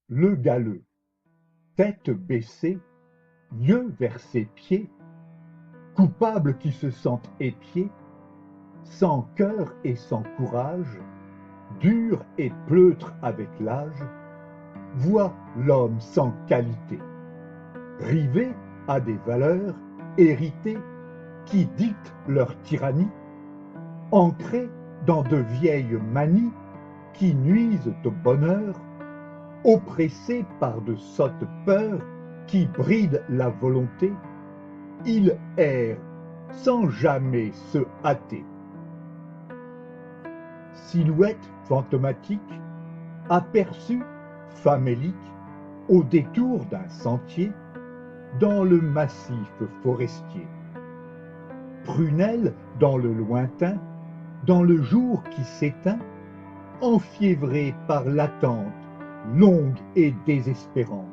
Le galeux, tête baissée, yeux vers ses pieds, coupable qui se sent épié, sans cœur et sans courage, dur et pleutre avec l'âge, voit l'homme sans qualité, rivé à des valeurs héritées qui dictent leur tyrannie, ancré dans de vieilles manies qui nuisent au bonheur, oppressé par de sottes peurs qui brident la volonté, il erre sans jamais se hâter. Silhouette fantomatique, aperçue famélique au détour d'un sentier dans le massif forestier. Prunelle dans le lointain, dans le jour qui s'éteint, enfiévrée par l'attente longue et désespérante.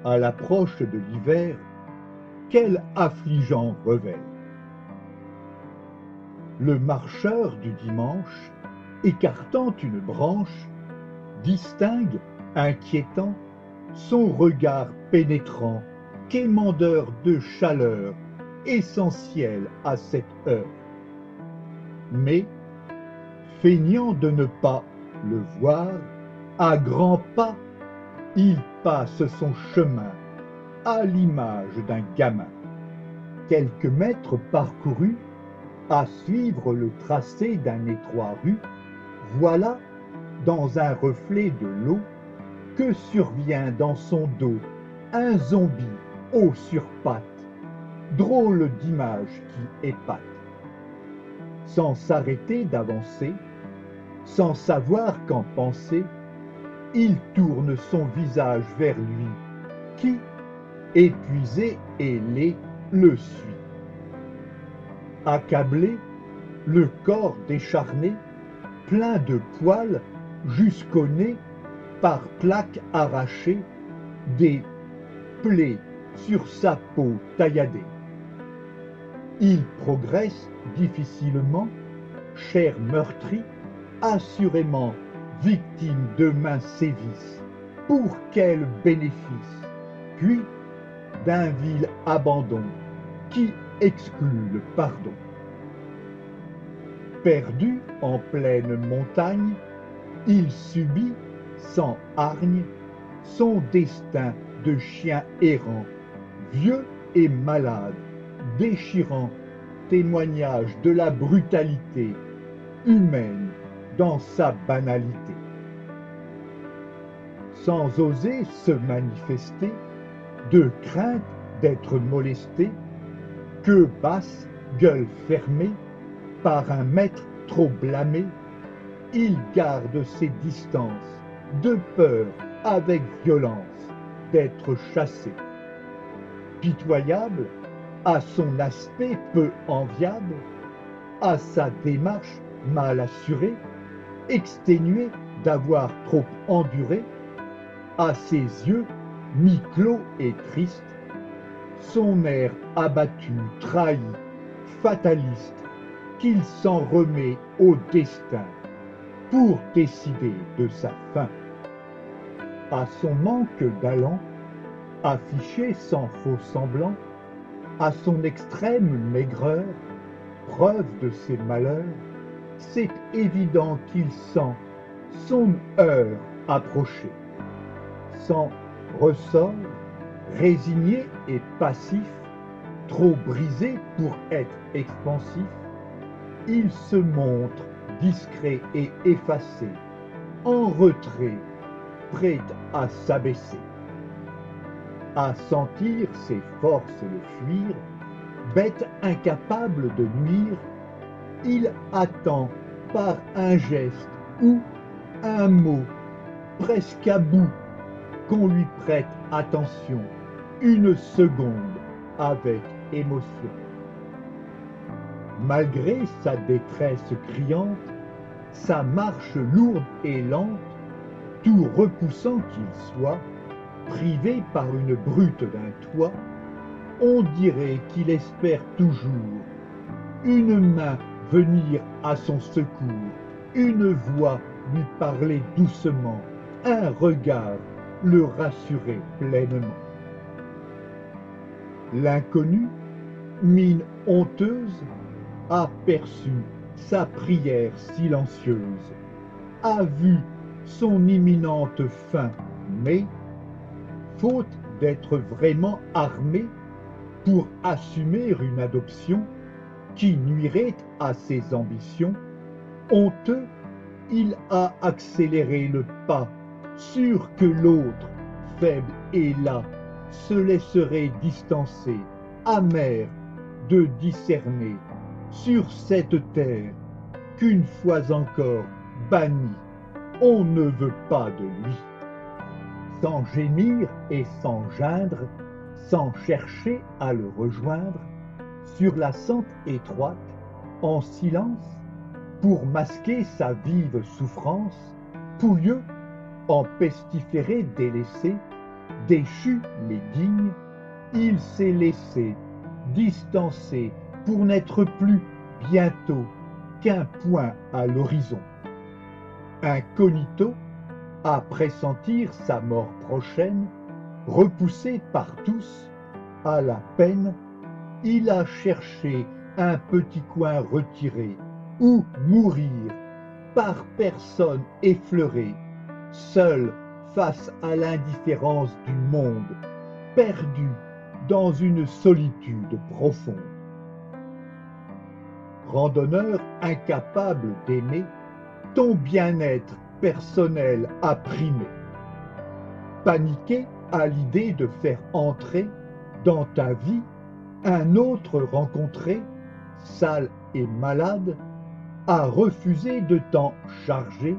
À l'approche de l'hiver, quel affligeant revers! Le marcheur du dimanche, écartant une branche, distingue, inquiétant, son regard pénétrant, quémandeur de chaleur, essentiel à cette heure. Mais, feignant de ne pas le voir, à grands pas, il passe son chemin à l'image d'un gamin. Quelques mètres parcourus, à suivre le tracé d'un étroit rue, voilà, dans un reflet de l'eau, que survient dans son dos un zombie haut sur pattes, drôle d'image qui épate. Sans s'arrêter d'avancer, sans savoir qu'en penser, il tourne son visage vers lui, qui, épuisé et laid, le suit. Accablé, le corps décharné, plein de poils jusqu'au nez, par plaques arrachées, des plaies sur sa peau tailladée. Il progresse difficilement, chair meurtrie, assurément victime de mains sévices. Pour quel bénéfice? Puis d'un vil abandon qui exclut le pardon. Perdu en pleine montagne, il subit, sans hargne, son destin de chien errant, vieux et malade, déchirant témoignage de la brutalité humaine dans sa banalité. Sans oser se manifester, de crainte d'être molesté, queue basse, gueule fermée, par un maître trop blâmé, il garde ses distances, de peur, avec violence, d'être chassé. Pitoyable, à son aspect peu enviable, à sa démarche mal assurée, exténué d'avoir trop enduré, à ses yeux mi-clos et tristes, son air abattu, trahi, fataliste, qu'il s'en remet au destin pour décider de sa fin. À son manque d'allant, affiché sans faux semblant, à son extrême maigreur, preuve de ses malheurs, c'est évident qu'il sent son heure approcher. Sans ressort, résigné et passif, trop brisé pour être expansif, il se montre discret et effacé, en retrait, prêt à s'abaisser. À sentir ses forces le fuir, bête incapable de nuire, il attend par un geste ou un mot, presque à bout, qu'on lui prête attention, une seconde, avec émotion. Malgré sa détresse criante, sa marche lourde et lente, tout repoussant qu'il soit, privé par une brute d'un toit, on dirait qu'il espère toujours une main venir à son secours, une voix lui parler doucement, un regard le rassurait pleinement. L'inconnu, mine honteuse, aperçut sa prière silencieuse, a vu son imminente fin, mais, faute d'être vraiment armé pour assumer une adoption qui nuirait à ses ambitions, honteux, il a accéléré le pas, sûr que l'autre, faible et las, se laisserait distancer, amer de discerner, sur cette terre qu'une fois encore bannie, on ne veut pas de lui. Sans gémir et sans geindre, sans chercher à le rejoindre, sur la sente étroite, en silence, pour masquer sa vive souffrance, Pouilleux, en pestiféré délaissé, déchu mais digne, il s'est laissé distancer pour n'être plus bientôt qu'un point à l'horizon. Incognito, à pressentir sa mort prochaine, repoussé par tous, à la peine, il a cherché un petit coin retiré où mourir, par personne effleuré, seul face à l'indifférence du monde, perdu dans une solitude profonde. Randonneur incapable d'aimer, ton bien-être personnel a primé. Paniqué à l'idée de faire entrer dans ta vie un autre rencontré, sale et malade, a refusé de t'en charger.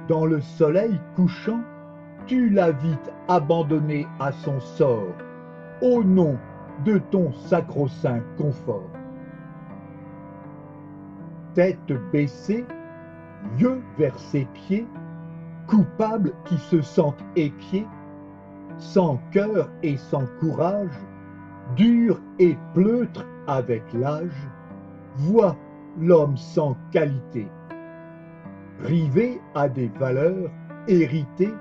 Dans le soleil couchant, tu l'as vite abandonné à son sort, au nom de ton sacro-saint confort. Tête baissée, yeux vers ses pieds, coupable qui se sent épié, sans cœur et sans courage, dur et pleutre avec l'âge, vois l'homme sans qualité, rivé à des valeurs héritées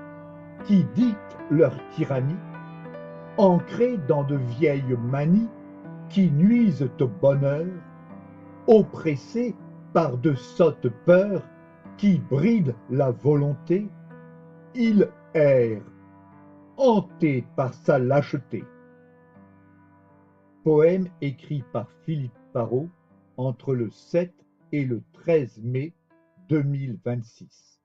qui dictent leur tyrannie, ancré dans de vieilles manies qui nuisent au bonheur, oppressé par de sottes peurs qui brident la volonté, il erre, hanté par sa lâcheté. Poème écrit par Philippe Parrot entre le 7 et le 13 mai 2026.